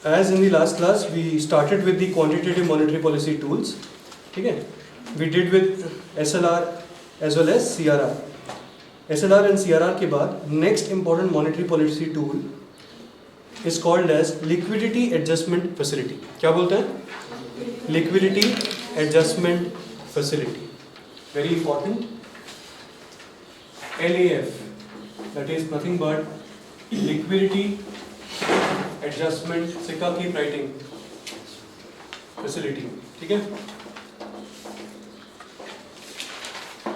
As in the last class, we started with the quantitative monetary policy tools. ठीक है? We did with SLR as well as CRR. SLR and CRR के बाद next important monetary policy tool is called as liquidity adjustment facility. क्या बोलते हैं? Liquidity adjustment facility. Very important. LAF. That is nothing but liquidity adjustment सिक्का keep writing facility. ठीक है?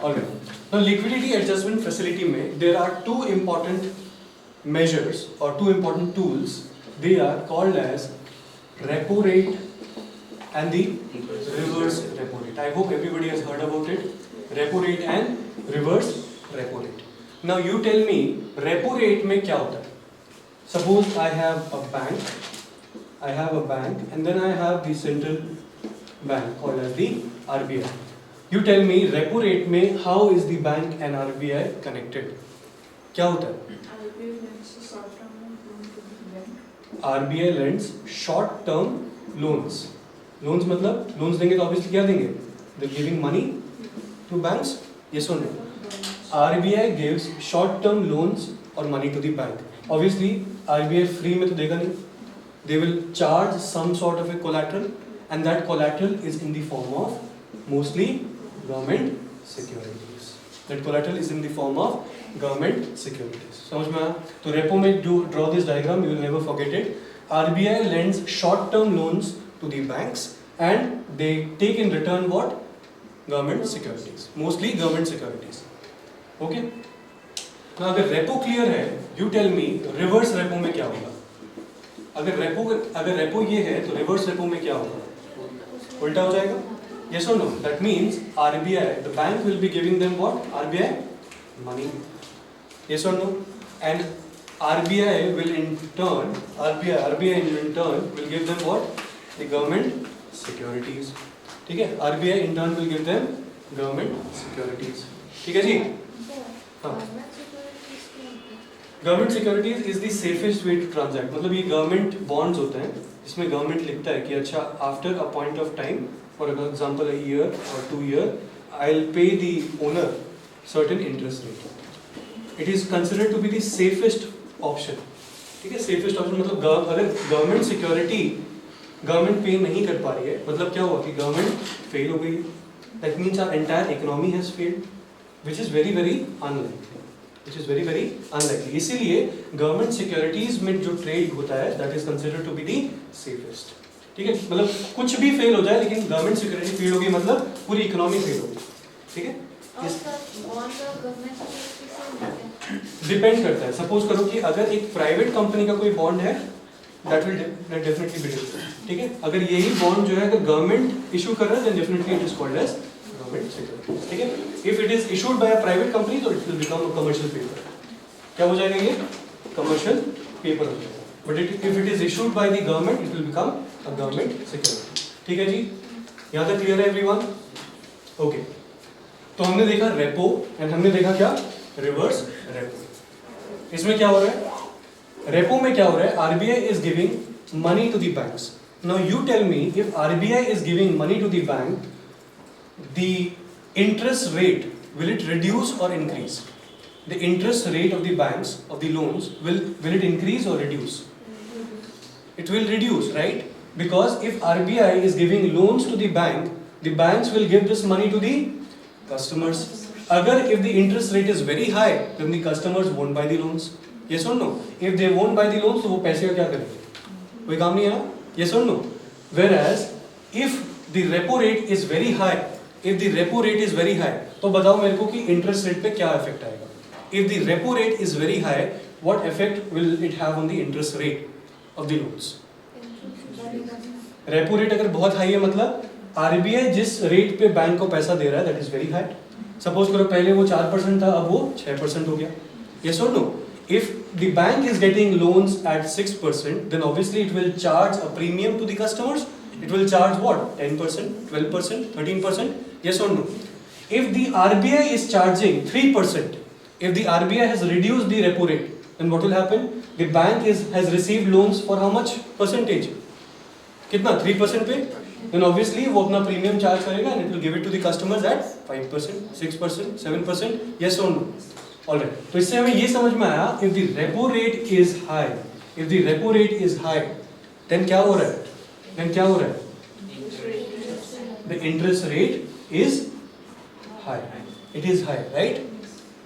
Alright. Now liquidity adjustment facility में there are two important measures or two important tools. They are called as repo rate and the reverse repo rate. I hope everybody has heard about it. Repo rate and reverse repo rate. Now you tell me repo rate में क्या होता है? Suppose I have a bank and then I have the central bank called as the RBI. You tell me repo rate में how is the bank and RBI connected? क्या होता है? RBI lends short-term loans. Loans मतलब loans देंगे तो obviously क्या देंगे? They're giving money to banks. Yes or no? RBI gives short-term loans or money to the bank. Obviously RBI free में तो देगा नहीं. They will charge some sort of a collateral and that collateral is in the form of mostly government securities. That collateral is in the form of government securities. समझ में आया? तो repo में draw this diagram, you will never forget it. RBI lends short-term loans to the banks and they take in return what? Government securities. Mostly government securities. Okay? Now अगर repo clear है, you tell me reverse repo में क्या होगा? अगर repo ये है तो reverse repo में क्या होगा? उल्टा हो जाएगा? Yes or no? That means RBI, the bank will be giving them what? RBI money. Yes or no? And RBI in turn will give them what? The government securities. ठीक है? RBI in turn will give them government securities. ठीक है जी? हाँ. Government securities is the safest way to transact. मतलब ये government bonds होते हैं जिसमें government लिखता है कि अच्छा after a point of time, for example a year or 2 years, I'll pay the owner certain interest rate. It is considered to be the safest option. ठीक है? Safest option मतलब अगर government security government pay नहीं कर पा रही है, मतलब क्या हुआ कि government fail हो गई. That means our entire economy has failed, which is very very unlikely. इसीलिए गवर्नमेंट सिक्योरिटीज में जो ट्रेड होता है that is considered to be the safest. ठीक है? मतलब कुछ भी फेल हो जाए लेकिन गवर्नमेंट सिक्योरिटी फेल होगी मतलब पूरी इकोनॉमी फेल होगी. ठीक है? डिपेंड करता है. सपोज करो कि अगर एक प्राइवेट कंपनी का कोई बॉन्ड है that will definitely be different. ठीक है? अगर यही बॉन्ड जो है अगर गवर्नमेंट इशू कर रहा है then definitely it is called as government securities. ठीक है? If it is issued by a private company, तो it will become a commercial paper. क्या हो जाएगा ये? Commercial paper हो जाएगा. But if it is issued by the government, it will become a government security. ठीक है जी? यहाँ तक clear है everyone? Okay. तो हमने देखा रेपो and हमने देखा क्या? Reverse repo. इसमें क्या हो रहा है? रेपो में क्या हो रहा है? RBI is giving money to the banks. Now you tell me if RBI is giving money to the bank, the interest rate, will it reduce or increase? The interest rate of the banks, of the loans, will it increase or reduce? It will reduce, right? Because if RBI is giving loans to the banks will give this money to the customers. Agar if the interest rate is very high, then the customers won't buy the loans. Yes or no? If they won't buy the loans, तो वो पैसे का क्या करेंगे? कोई काम नहीं है ना? Yes or no? Whereas if the repo rate is very high, तो बताओ मेरे को कि इंटरेस्ट रेट पे क्या इफेक्ट आएगा? If the repo rate is very high, what effect will it have on the interest rate of the loans? Repo rate अगर बहुत हाई है मतलब RBI जिस रेट पे बैंक को पैसा दे रहा है that is very high. Suppose करो पहले वो 4% था, अब वो 6% हो गया. Yes or no? If the bank is getting loans at 6%, then obviously it will charge a premium to the customers. It will charge what? 10%, 12%, 13%? Yes or no? If the RBI is charging 3%, if the RBI has reduced the repo rate then what will happen? The bank has received loans for how much percentage? कितना 3% पे? Then obviously वो अपना premium charge करेगा and it will give it to the customers at 5%, 6%, 7%. Yes or no? Alright. तो इससे हमें ये समझ में आया if the repo rate is high, then क्या हो रहा है? The interest rate is high. It is high, right?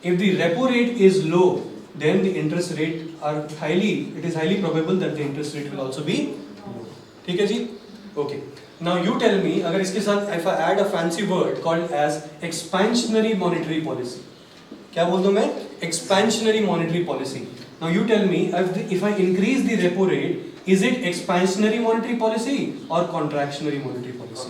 If the repo rate is low, then the interest rate it is highly probable that the interest rate will also be low. ठीक है जी? Okay. Now you tell me, अगर इसके साथ if I add a fancy word called as expansionary monetary policy, क्या बोल दूँ मैं? Expansionary monetary policy. Now you tell me, if I increase the repo rate, is it expansionary monetary policy or contractionary monetary policy?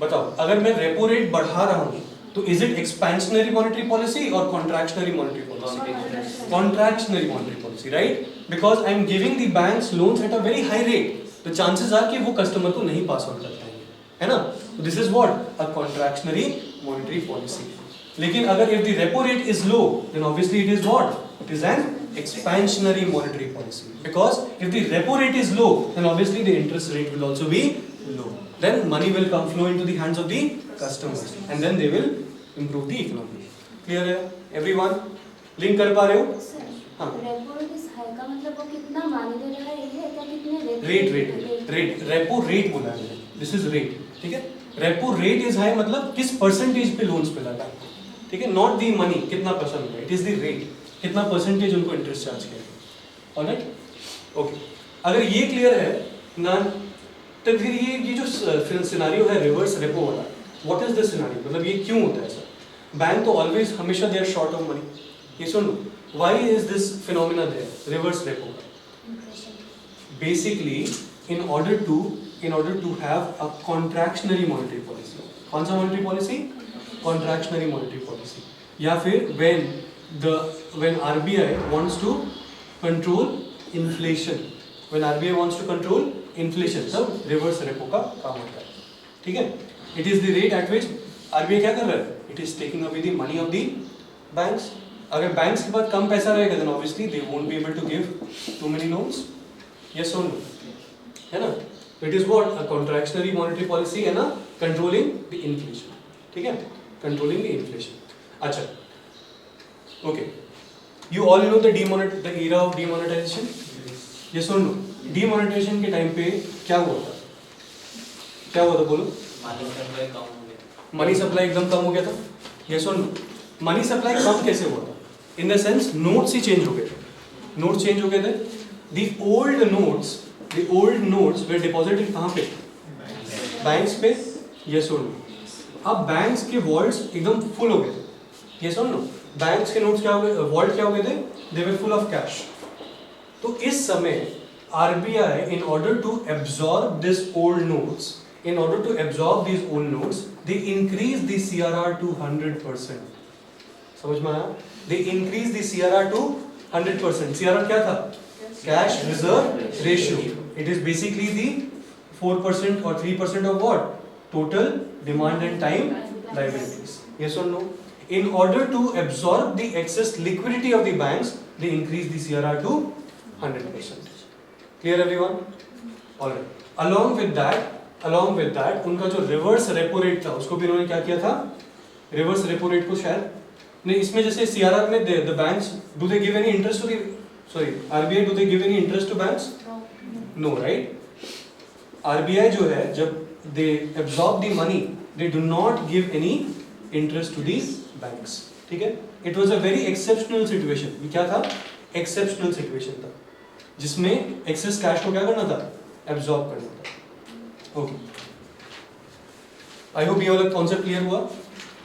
बताओ, अगर मैं repo rate बढ़ा रहा हूँ, तो is it expansionary monetary policy or contractionary monetary policy? Contractionary monetary policy, right? Because I am giving the banks loans at a very high rate. The chances are कि वो customer को नहीं pass on कर पाएंगे, है ना? So this is what a contractionary monetary policy. लेकिन अगर if the repo rate is low, then obviously it is what? It is an expansionary monetary policy. Because if the repo rate is low, then obviously the interest rate will also be low. Then money will flow into the hands of the customers, and then they will improve the economy. Clear है? Everyone? Link कर पा रहे हो? हाँ. Repo rate is high का मतलब वो कितना मान दे रहा है ये क्या कितने rate repo rate बोला है. This is rate. ठीक है? Repo rate is high मतलब किस percentage पे loans पे लगा है. ठीक है? Not the money कितना percent है. It is the rate. कितना percentage उनको interest charge किया. Alright? Okay. अगर ये clear है ना, तो फिर ये जो सिनारियो है रिवर्स रेपो वाला, व्हाट इज द सिनारियो? मतलब ये क्यों होता है सर? बैंक तो ऑलवेज हमेशा they are short of money. ये सुनो, why is this phenomena there reverse repo? Basically in order to have a contractionary monetary policy. कौन सा monetary policy? Contractionary monetary policy. या फिर when RBI wants to control inflation, when RBI wants to control inflation, तब reverse repo का काम होता है. ठीक है? It is the rate at which RBI क्या कर रहा है? It is taking away the money of the banks. अगर banks के पास कम पैसा रहेगा, then obviously they won't be able to give too many loans. Yes or no? है ना? It is what a contractionary monetary policy है ना, controlling the inflation. ठीक है? Controlling the inflation. अच्छा. Okay. You all know the era of demonetization. ये सुन लो, demonetisation के time पे क्या हुआ था बोलो? मनी सप्लाई एकदम कम हो गया था. ये सुन लो, मनी सप्लाई कम कैसे हुआ था? In the sense notes he change हो गए थे. The old notes way deposited कहाँ पे? बैंक्स पे. ये सुन लो, अब बैंक्स के वॉल्ट्स एकदम फुल हो गए थे. ये सुन लो, बैंक्स के नोट्स क्या हो गए, वॉल्ट क्या हो गए थे? दे वर फुल ऑफ कैश. तो इस समय RBI in order to absorb these old notes, they increase the CRR to 100%. समझ में आया? They increase the CRR to 100%. CRR क्या था? Cash Reserve Ratio. It is basically the 4% or 3% of what? Total demand and time liabilities. Yes or no? In order to absorb the excess liquidity of the banks, they increase the CRR to 100%. Clear everyone? Alright. Along with that, उनका जो reverse repo rate था, उसको भी उन्होंने क्या किया था? Reverse repo rate को शायद नहीं, इसमें जैसे CRR में the banks, do they give any interest to the, sorry, RBI, do they give any interest to banks? No, right? RBI जो है, जब they absorb the money, they do not give any interest to these banks. ठीक है? It was a very exceptional situation. ये क्या था? Exceptional situation था, जिसमें एक्सेस कैश को क्या करना था? एब्जॉर्ब करना था. ओके, आई होप ये वाला कॉन्सेप्ट क्लियर हुआ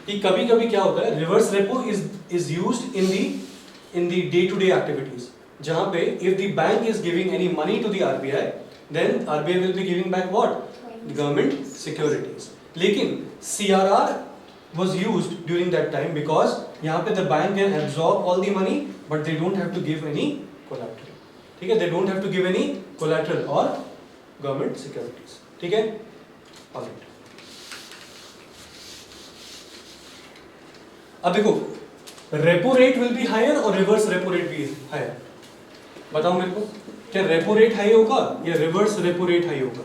कि कभी कभी क्या होता है, reverse repo is used in the day to day activities, जहां पे if the bank is giving any money to the RBI, then RBI will be giving back what? Government securities. लेकिन CRR was used during that time because यहाँ पे the bank can absorb all the money but they don't have to give any collateral. ठीक है? They don't have to give any collateral or government securities. ठीक है? Alright. अब देखो, repo rate will be higher और reverse repo rate भी higher? बताओ मेरे को, क्या रेपो रेट हाई होगा या रिवर्स रेपो रेट हाई होगा?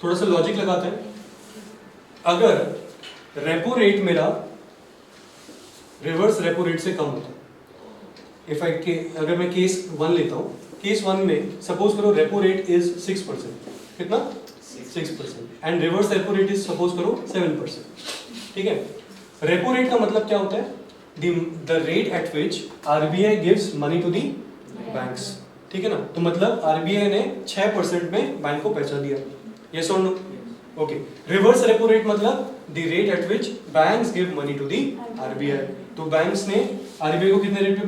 थोड़ा सा लॉजिक लगाते हैं. अगर रेपो रेट मेरा रिवर्स रेपो रेट से कम होता, अगर मैं केस 1 लेता हूं, केस 1 में सपोज करो रेपो रेट इज 6%. कितना? 6%. And reverse repo rate is suppose करो 7%. ठीक है. रेपो रेट का मतलब क्या होता है? The rate at which RBI gives money to the banks. ठीक है ना. तो मतलब आरबीआई ने 6% में बैंक को पैसा दिया. यस और no? Okay. Reverse repo rate मतलब the rate at which banks give money to the RBI. तो बैंक्स ने आरबीआई को कितने रेट पे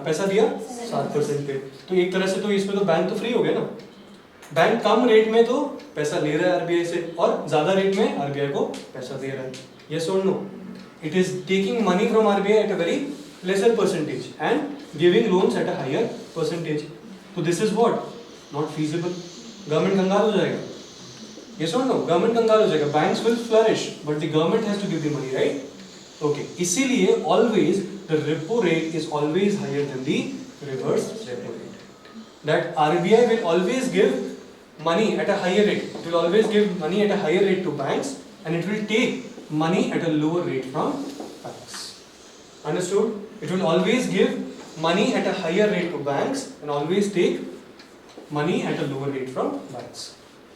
पैसा दिया? 7% पे. तो एक तरह से तो इसमें तो बैंक तो फ्री हो गया ना. बैंक कम रेट में तो पैसा ले रहा है आरबीआई से और ज्यादा रेट में आरबीआई को पैसा दे रहा है. यस और no? It is taking money from RBI at a very lesser percentage and giving loans at a higher percentage. So this is what? Not feasible. Government कंगाल हो जाएगा. Yes or no? Government कंगाल हो जाएगा. Banks will flourish, but the government has to give the money, right? Okay. इसीलिए always the repo rate is always higher than the reverse repo rate. That RBI will always give money at a higher rate. It will always give money at a higher rate to banks, and it will take money at a lower rate from banks. Understood? It will always give money at a higher rate to banks and always take money at a lower rate from banks.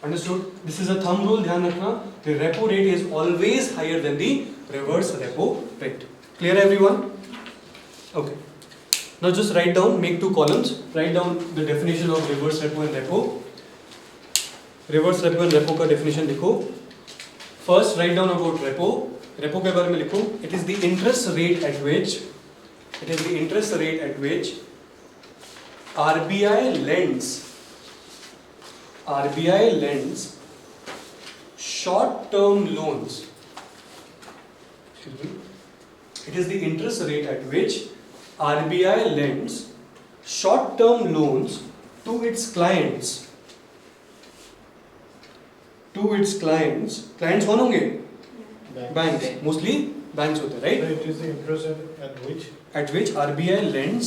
Understood? This is a thumb rule. ध्यान रखना. The repo rate is always higher than the reverse repo rate. Clear everyone? Okay. Now just write down. Make 2 columns. Write down the definition of reverse repo and repo. Reverse repo and repo का definition लिखो. First, write down about repo. Repo के बारे में लिखो. It is the interest rate at which RBI lends short-term loans. It is the interest rate at which RBI lends short-term loans to its clients. Clients कौन होंगे? Banks. Mostly banks होते हैं, right? So it is the interest at which RBI lends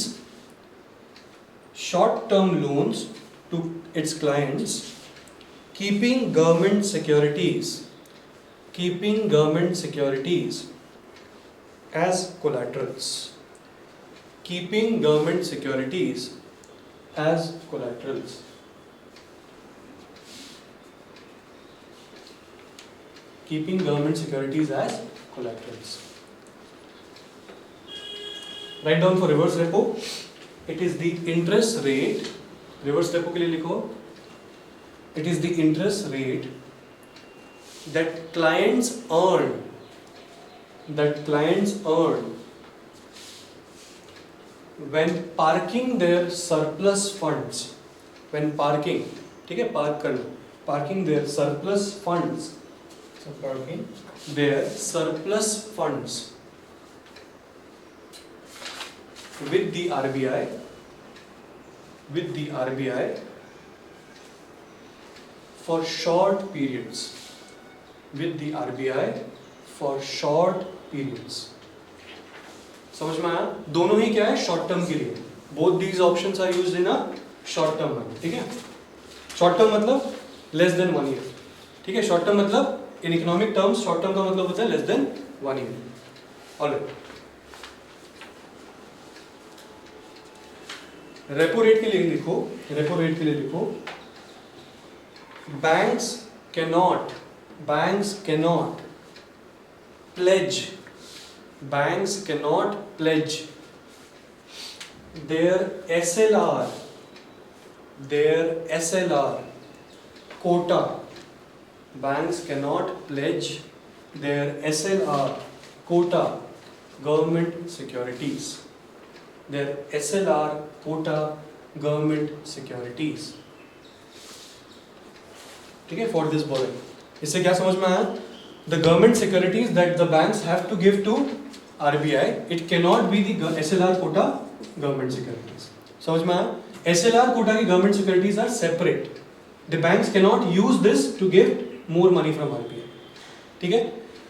short-term loans to its clients, keeping government securities as collaterals. Keeping government securities as collaterals. Keeping government securities as collaterals. Write down for reverse repo. It is the interest rate. Reverse repo के लिए लिखो. It is the interest rate that clients earn. When parking their surplus funds. When parking, ठीक है, park करना. Parking their surplus funds. So parking Their surplus funds with the RBI for short periods. समझ में आया? दोनों ही क्या है? Short term के लिए. Both these options are used in a short term money. ठीक है? शॉर्ट टर्म मतलब less than 1 year. ठीक है? शॉर्ट टर्म मतलब in economic terms short term का मतलब होता है less than 1 year. Alright. Repo rate के लिए लिखो. Banks cannot pledge their SLR quota. Banks cannot pledge their SLR quota government securities. Their SLR quota government securities. ठीक है? For this borrowing. इससे क्या समझ में आया? The government securities that the banks have to give to RBI, it cannot be the SLR quota government securities. समझ में आया? SLR quota की government securities are separate. The banks cannot use this to give more money from RBI. ठीक है?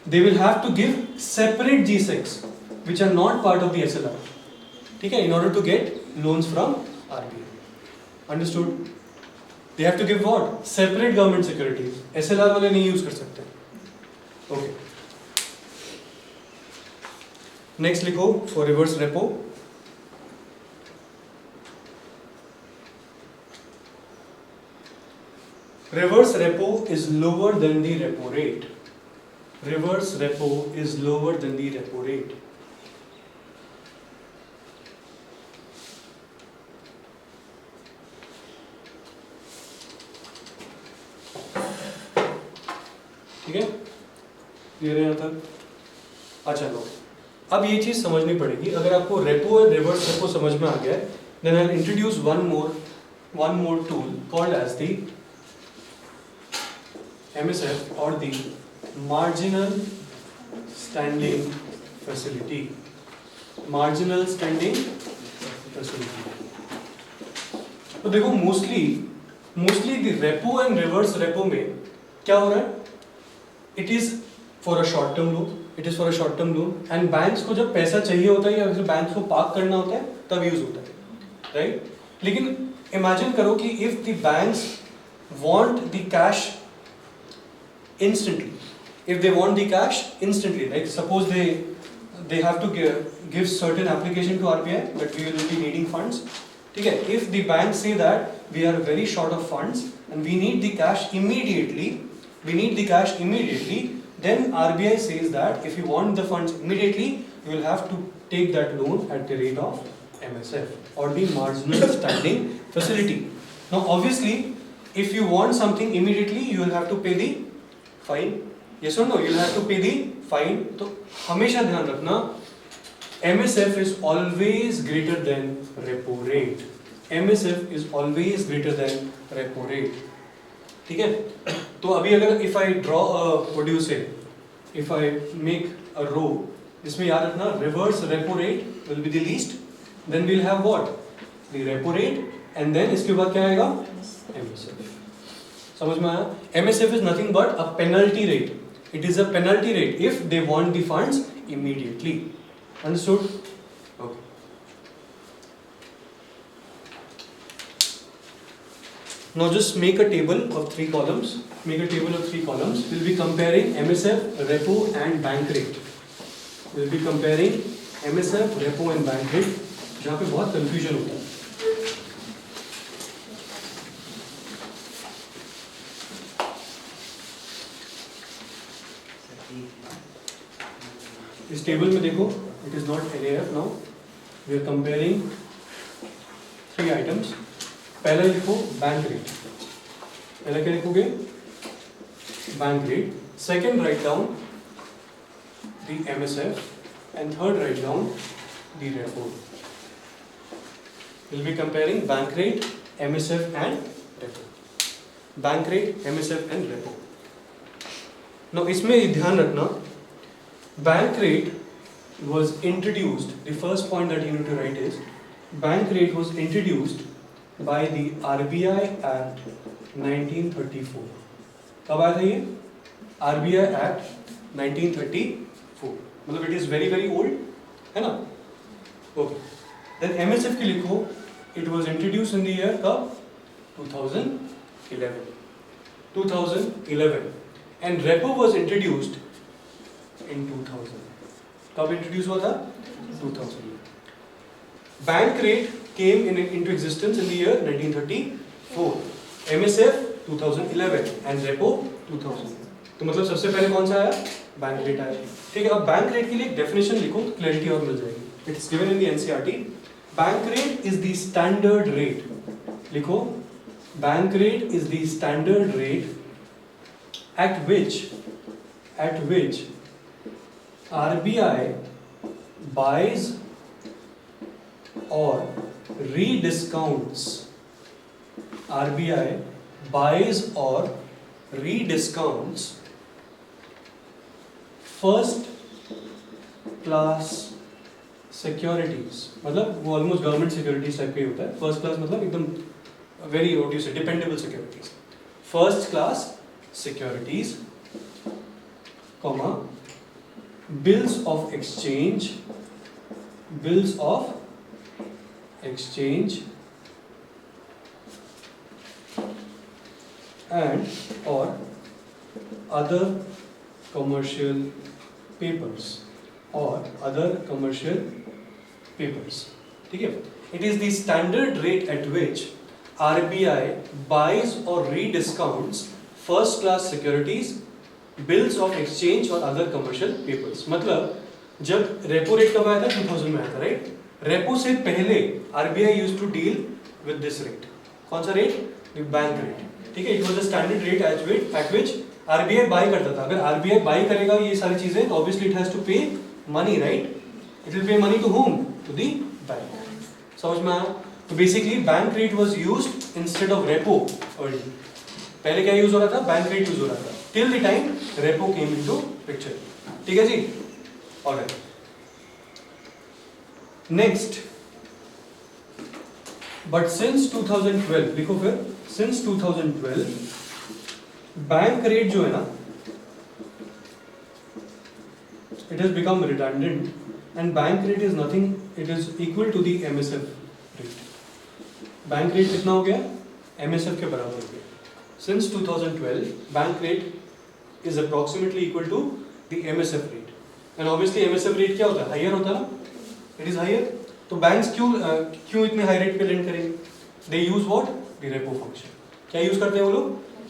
they will have to give separate G-Secs which are not part of the SLR. ठीक है, in order to get loans from RBI. Understood? They have to give what? Separate government securities. SLR वाले नहीं use कर सकते. Okay. Next लिखो for reverse repo. Reverse repo is lower than the repo rate. Reverse repo is lower than the repo rate. ठीक है, clear है यहाँ तक? अच्छा लो, अब ये चीज समझनी पड़ेगी. अगर आपको रेपो और रिवर्स रेपो समझ में आ गया है, then I'll introduce one more tool called as the MSF or the marginal standing facility. Marginal standing facility. तो देखो mostly the repo and reverse repo में क्या हो रहा है? It is for a short term loan. It is for a short term loan. And banks को जब पैसा चाहिए होता है या फिर banks को पार्क करना होता है तब यूज होता है, right? लेकिन imagine करो कि if the banks want the cash instantly, if they want the cash instantly, like suppose they have to give certain application to RBI that we will be needing funds. ठीक है, if the banks say that we are very short of funds and we need the cash immediately, then RBI says that if you want the funds immediately, you will have to take that loan at the rate of MSF or the marginal standing facility. Now obviously, if you want something immediately, you will have to pay the fine. Yes or no? You will have to pay the fine. तो हमेशा ध्यान रखना, MSF is always greater than repo rate. MSF is always greater than repo rate. ठीक है, तो अभी अगर if I draw a, what do you say, if I make a row जिसमें याद रखना reverse repo rate will be the least, then we'll have what, the repo rate, and then इसके बाद क्या आएगा, MSF. समझ में आया? MSF is nothing but a penalty rate. It is a penalty rate if they want the funds immediately. Understood? Okay. Now just make a table of 3 columns. Make a table of 3 columns. We'll be comparing MSF, repo and bank rate. We'll be comparing MSF, repo and bank rate. जहाँ पे बहुत confusion होता है. इस table में देखो, it is not NAF now. We are comparing 3 items. पहला लिखो बैंक रेट. पहला क्या लिखोगे? Bank rate. Second, write down the MSF, and third, write down the repo. We'll be comparing bank rate, MSF and repo. Bank rate, MSF and repo. Now इसमें ध्यान रखना, bank rate was introduced. The first point that you need to write is bank rate was introduced by the RBI Act 1934. कब आया था ये? RBI Act 1934. मतलब it is very very old, है ना? Okay. Then MSF के लिखो, it was introduced in the year कब? 2011. 2011. And repo was introduced in 2000. कब introduce हुआ था? 2000. Bank rate came into existence in the year 1934. MSF 2011 and repo 2000. तो मतलब सबसे पहले कौन सा आया? बैंक रेट आया. ठीक है, अब बैंक रेट के लिए डेफिनेशन लिखो तो क्लैरिटी और मिल जाएगी. It's given in the NCERT. Bank rate is the standard rate. लिखो, bank rate is the standard rate at which RBI buys or rediscounts. RBI buys or rediscounts first class securities. मतलब वो almost government securities type का ही होता है. First class मतलब एकदम very what you से dependable securities. First class securities, comma, bills of exchange and or other commercial papers ठीक है. It is the standard rate at which RBI buys or rediscounts first class securities, bills of exchange और other commercial papers. मतलब जब repo rate कब आया था 2000 में आया था, राइट. रेपो से पहले RBI used to deal with this rate. कौन सा रेट? Bank rate. ठीक है. It was a standard rate at which RBI buy करता था. अगर RBI buy करेगा ये सारी चीजें तो obviously it has to pay money, right? It will pay money to whom? To the bank. समझ में आया? तो basically bank rate was used instead of repo early. पहले क्या यूज हो रहा था? बैंक रेट यूज हो रहा था till the time repo came into picture. ठीक है जी. ऑलराइट. नेक्स्ट, बट सिंस 2012, लिखो फिर, सिंस 2012 बैंक रेट जो है ना, it has become redundant and bank rate is nothing, it is equal to the MSF rate. Bank rate कितना हो गया? MSF के बराबर हो गया. Since 2012 bank rate is approximately equal to the MSF rate and obviously MSF rate क्या होता है? हायर होता है ना. It is higher. तो बैंक्स क्यों इतने हाई रेट पे लेंड करेंगे? They use what? The repo function. क्या यूज करते हैं वो लोग?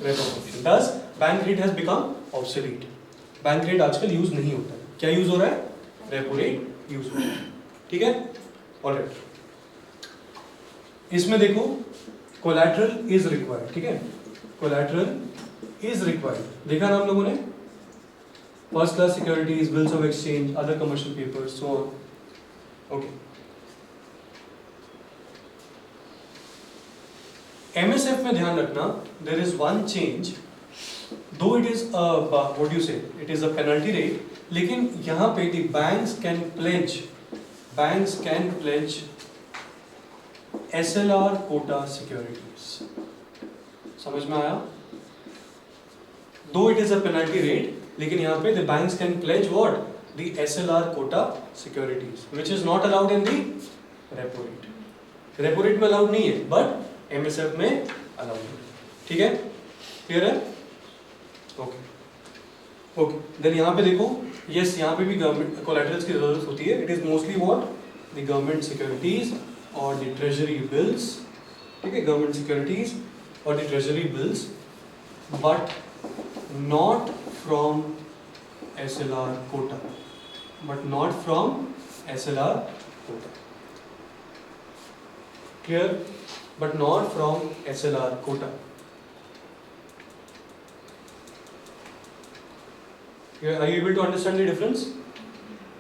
Repo function. Thus bank rate has become obsolete. Bank rate आजकल यूज नहीं होता है. क्या यूज हो रहा है? रेपो रेट यूज हो रहा है. ठीक है. ऑलराइट. इसमें देखो कोलैटरल इज रिक्वायर्ड. ठीक है. कोलैटरल इज रिक्वायर्ड देखा ना हम लोगों ने. First class securities, bills of exchange, other commercial papers, so on. Okay. MSF में ध्यान रखना, there is one change. Though it is what do you say? It is a penalty rate. लेकिन यहाँ पे the banks can pledge SLR quota securities. समझ में आया? Though it is a penalty rate, लेकिन यहाँ पे the banks can pledge what? The SLR quota securities, which is not allowed in the repo rate. Repo rate में allowed नहीं है, but MSF में allowed है. ठीक है? Clear है? ओके. देन यहाँ पे देखो, यस यहाँ पे भी गवर्नमेंट कोलैटरल्स की जरूरत होती है. It is mostly what? The government securities और द ट्रेजरी बिल्स. ठीक है. गवर्नमेंट सिक्योरिटीज और the treasury bills, but not from SLR quota. Clear? But not from SLR quota. Are you able to understand the difference?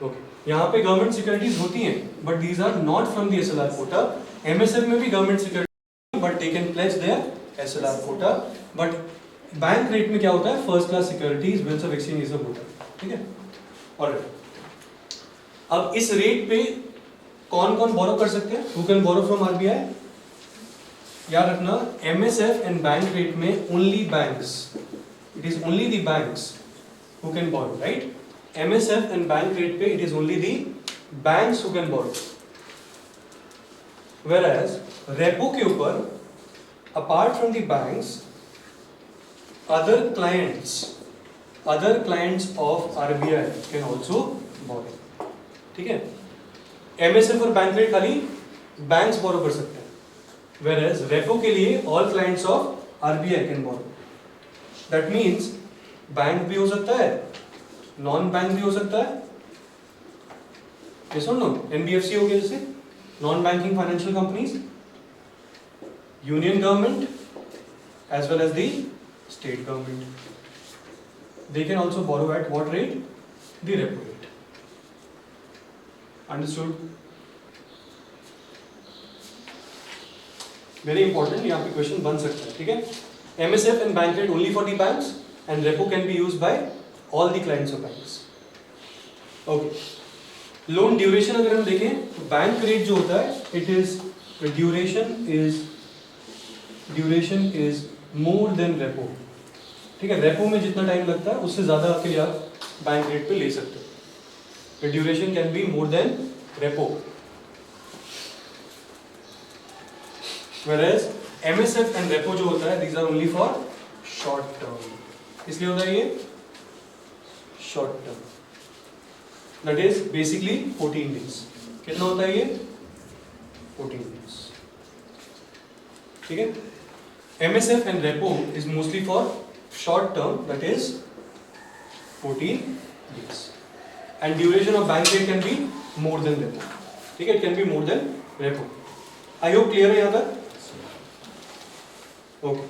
Okay. यहाँ पे government securities होती हैं, but these are not from the SLR quota. MSF में भी government security, but they can pledge their SLR quota. But bank rate में क्या होता है? First class securities, bills of exchange, ये सब होता है. ठीक है. ऑलराइट. अब इस रेट पे कौन कौन बोरो कर सकते हैं? Who can borrow from RBI? याद रखना, MSF एंड बैंक रेट में only banks, it is only the banks who can borrow, right? MSF and bank rate पे it is only the banks who can borrow. Whereas repo के ऊपर apart from the banks, other clients of RBI can also borrow. ठीक है. MSF और bank rate खाली banks borrow कर सकते हैं. Whereas repo के लिए all clients of RBI can borrow. That means bank भी हो सकता है, नॉन बैंक भी हो सकता है. ये सुन लो, NBFC हो गया जैसे, non banking financial companies, union government as well as the state government. They can also borrow at what rate? The repo rate. Understood? Very important, यहाँ पे क्वेश्चन बन सकता है. ठीक है. MSF एंड बैंक रेट ओनली फॉर द बैंक्स and repo can be used by all the clients of banks. Okay. Loan duration अगर हम देखें तो बैंक रेट जो होता है, it is duration is more than repo. ठीक है. रेपो में जितना टाइम लगता है उससे ज्यादा के लिए आप बैंक रेट पे ले सकते हो. The duration can be more than repo. Whereas MSF and repo जो होता है, these are only for short term. इसलिए होता है ये short term. That is basically 14 days. कितना होता है ये? 14 days. ठीक है? MSF and repo is mostly for short term, that is 14 days. And duration of bank rate can be more than repo. ठीक है? It can be more than repo. I hope clear है यहाँ तक? Okay.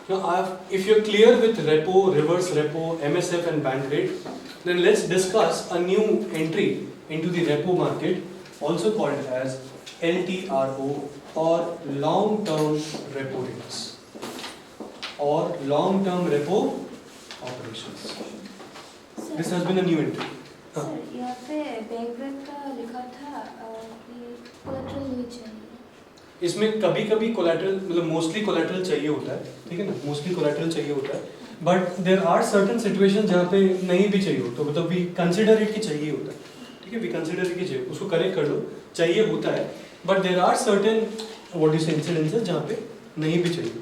Now, if you're clear with repo, reverse repo, MSF and bank rate, then let's discuss a new entry into the repo market, also called as LTRO or long-term repo rates or long-term repo operations. This has been a new entry. Sir यहाँ पे bank rate का लिखा था कि collateral नहीं चाहिए. इसमें कभी कभी कोलैटरल मतलब मोस्टली कोलैटरल चाहिए होता है, ठीक है ना, मोस्टली कोलैटरल चाहिए होता है, but there are certain situation जहाँ पे नहीं भी चाहिए हो, तो मतलब वी कंसिडर इट कि चाहिए होता है, ठीक है, वी कंसिडर इट कि चाहिए, उसको करेक्ट कर लो, चाहिए होता है, but there are certain what you say incidences जहाँ पे नहीं भी चाहिए.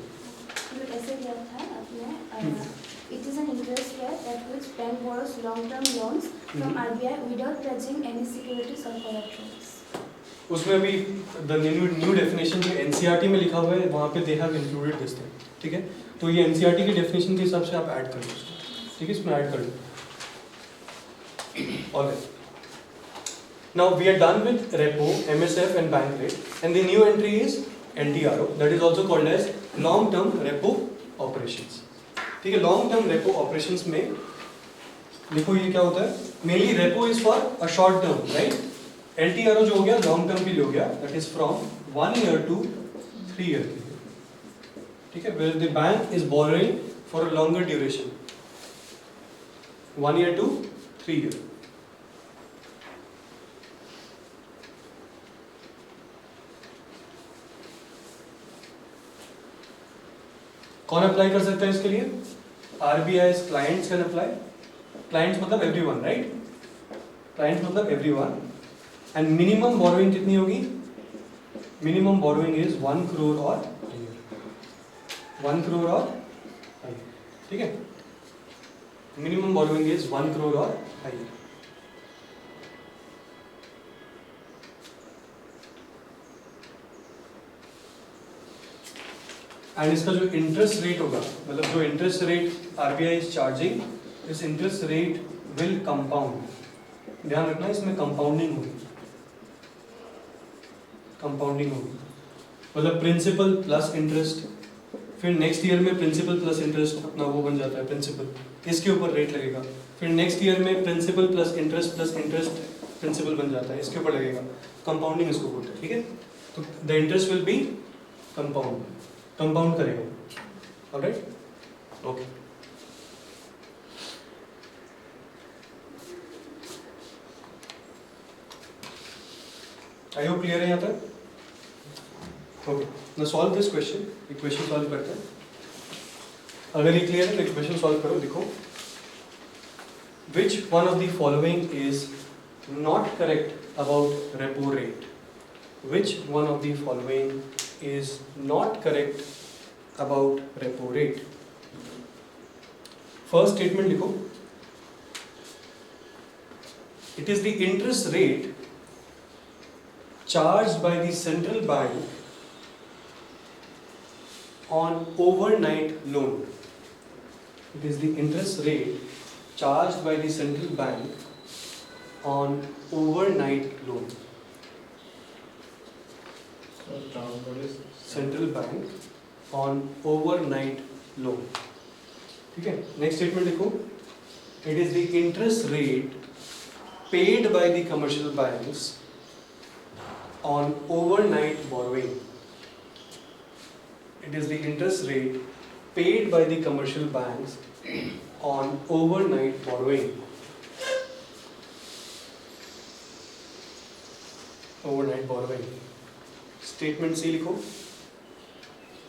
ऐसे दिया था आपने it is an interest rate at which bank borrows long-term loans from RBI without pledging any securities or collaterals. उसमें अभी द न्यू डेफिनेशन जो एनसीईआरटी में लिखा हुआ है वहाँ पे they have included this thing, ठीक है, तो ये एनसीईआरटी की डेफिनेशन के हिसाब से आप ऐड कर लो, ठीक है, इसमें ऐड कर लो. Alright, now we are done with repo, MSF and bank rate, and the new entry is LTRO, that is also called as long term repo operations. ठीक है, लॉन्ग टर्म रेपो ऑपरेशंस में देखो ये क्या होता है, mainly repo is for a short term, right. LTRO जो हो गया लॉन्ग टर्म के लिए हो गया, that is from 1 year to 3 year के लिए, ठीक है, where the bank is borrowing for a longer duration, 1 year to 3 year. कौन अप्लाई कर सकता है इसके लिए? RBI clients can apply. Clients मतलब एवरीवन, राइट, क्लाइंट्स मतलब एवरीवन. एंड मिनिमम बोरोइंग कितनी होगी? मिनिमम बोरोइंग इज 1 crore और 1 crore और, ठीक है, मिनिमम बोरोइंग इज 1 crore और हाई. एंड इसका जो इंटरेस्ट रेट होगा, मतलब जो interest rate RBI is charging, इस इंटरेस्ट रेट विल कंपाउंड. ध्यान रखना इसमें कंपाउंडिंग होगी, कंपाउंडिंग होगी, मतलब प्रिंसिपल प्लस इंटरेस्ट, फिर नेक्स्ट ईयर में प्रिंसिपल प्लस इंटरेस्ट अपना वो बन जाता है प्रिंसिपल, इसके ऊपर रेट लगेगा, फिर नेक्स्ट ईयर में प्रिंसिपल प्लस इंटरेस्ट प्रिंसिपल बन जाता है, इसके ऊपर लगेगा, कंपाउंडिंग इसको बोलते हैं, ठीक है. तो the interest will be compound करेगा. Alright, okay. I hope clear है यहाँ तक. Okay, now solve this question. Equation solve करते हैं. अगर ये क्लियर है तो इक्वेशन सॉल्व करो. देखो, which one of the following is not correct about repo rate? Which one of the following is not correct about repo rate? First statement लिखो. It is the interest rate charged by the central bank on overnight loan. It is the interest rate charged by the central bank on overnight loan. So term what is Central bank on overnight loan. ठीक है, next statement लिखो. It is the interest rate paid by the commercial banks on overnight borrowing. It is the interest rate paid by the commercial banks on overnight borrowing. Overnight borrowing. Statement C लिखो.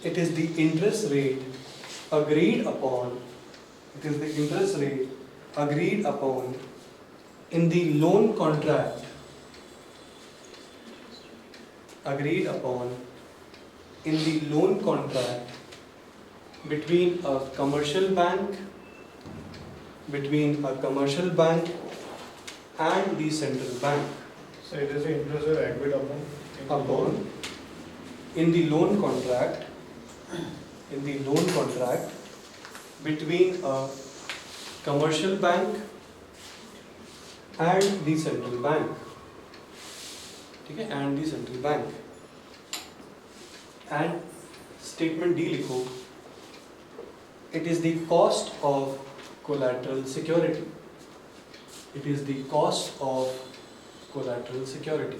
It is the interest rate agreed upon It is the interest rate agreed upon in the loan contract. Agreed upon in the loan contract between a commercial bank and the central bank. So it is the interest rate agreed upon. Upon in the loan contract between a commercial bank and the central bank. ठीक है, and the central bank. And statement D लिखो. It is the cost of collateral security. It is the cost of collateral security.